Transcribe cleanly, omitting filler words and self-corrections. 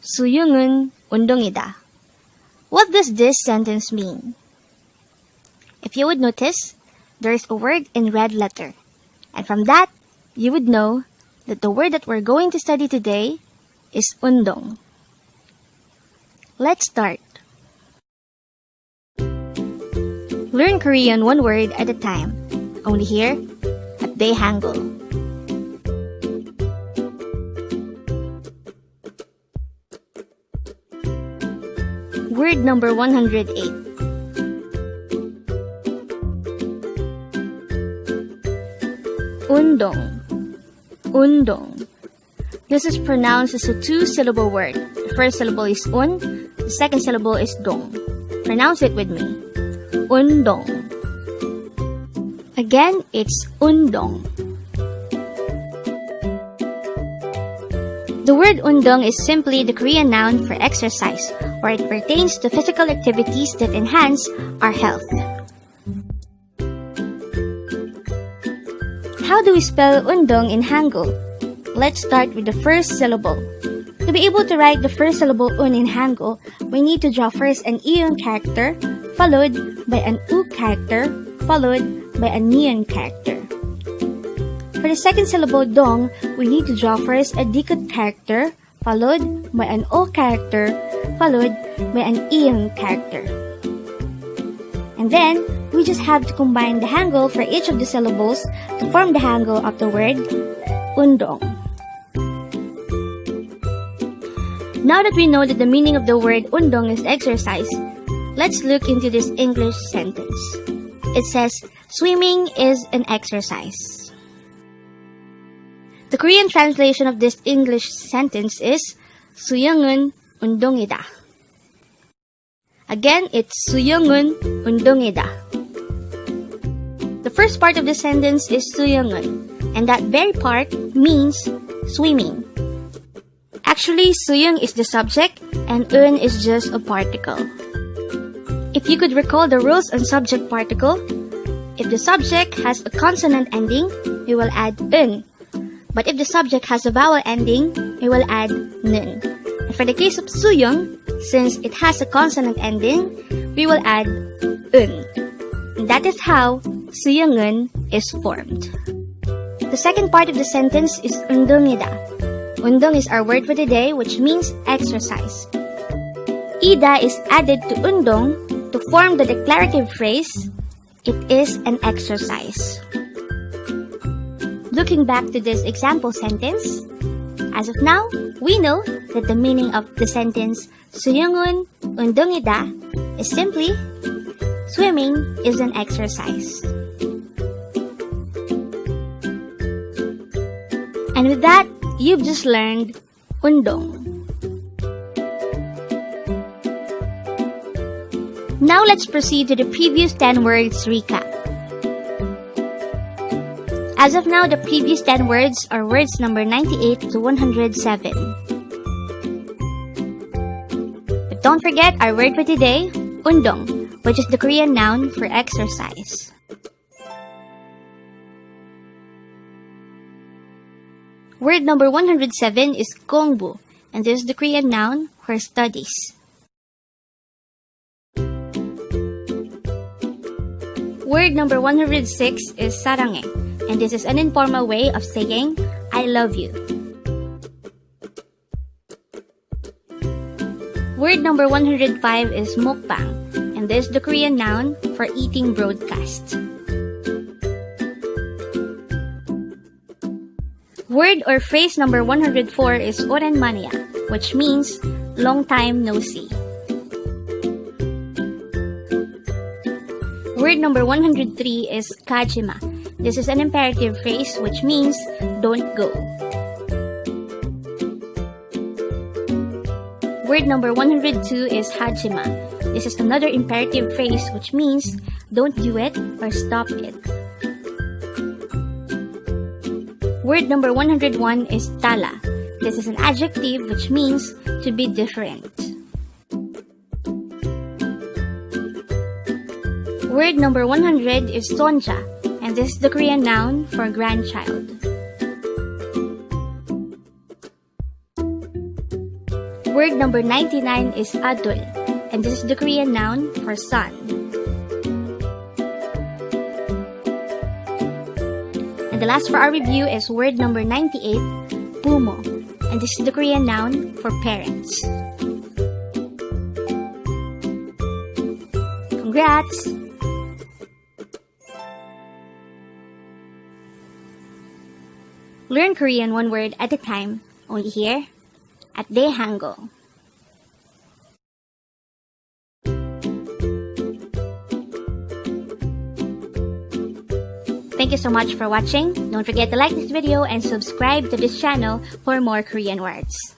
수영은 운동이다. What does this sentence mean? If you would notice, there is a word in red letter. And from that, you would know that the word that we're going to study today is Undong. Let's start. Learn Korean one word at a time, only here at Dae-Hangul. Word number 108. Undong. Undong. This is pronounced as a two-syllable word. The first syllable is un, the second syllable is dong. Pronounce it with me. Undong. Again, it's undong. The word undong is simply the Korean noun for exercise, or it pertains to physical activities that enhance our health. How do we spell undong in Hangul? Let's start with the first syllable. To be able to write the first syllable un in Hangul, we need to draw first an iyon character, followed by an u character, followed by a neon character. For the second syllable dong, we need to draw first a dikut character, followed by an o character, followed by an iyon character. And then, we just have to combine the Hangul for each of the syllables to form the Hangul of the word undong. Now that we know that the meaning of the word undong is exercise, let's look into this English sentence. It says, swimming is an exercise. The Korean translation of this English sentence is 수영은 운동이다. Again, it's 수영은 운동이다. The first part of the sentence is 수영은, and that very part means swimming. Actually, 수영 is the subject, and un is just a particle. If you could recall the rules on subject particle, if the subject has a consonant ending, we will add un. But if the subject has a vowel ending, we will add nun. And for the case of suyong, since it has a consonant ending, we will add un. And that is how suyongun is formed. The second part of the sentence is undongida. Undong is our word for today, which means exercise. Ida is added to undong to form the declarative phrase, it is an exercise. Looking back to this example sentence, as of now, we know that the meaning of the sentence 수영은 운동이다 is simply swimming is an exercise. And with that, you've just learned undong. Now let's proceed to the previous 10 words recap. As of now, the previous 10 words are words number 98 to 107. But don't forget our word for today, undong, which is the Korean noun for exercise. Word number 107 is 공부, and this is the Korean noun for studies. Word number 106 is 사랑해, and this is an informal way of saying, I love you. Word number 105 is mukbang, and this is the Korean noun for eating broadcast. Word or phrase number 104 is oranmania, which means long time no see. Word number 103 is kajima. This is an imperative phrase which means don't go. Word number 102 is hajima. This is another imperative phrase which means don't do it or stop it. Word number 101 is tala. This is an adjective which means to be different. Word number 100 is sonja, and this is the Korean noun for grandchild. word number 99 is adul, and this is the Korean noun for son. And the last for our review is word number 98, bumo, and this is the Korean noun for parents. Congrats! Learn Korean one word at a time, only here at Dae-Hangul. Thank you so much for watching. Don't forget to like this video and subscribe to this channel for more Korean words.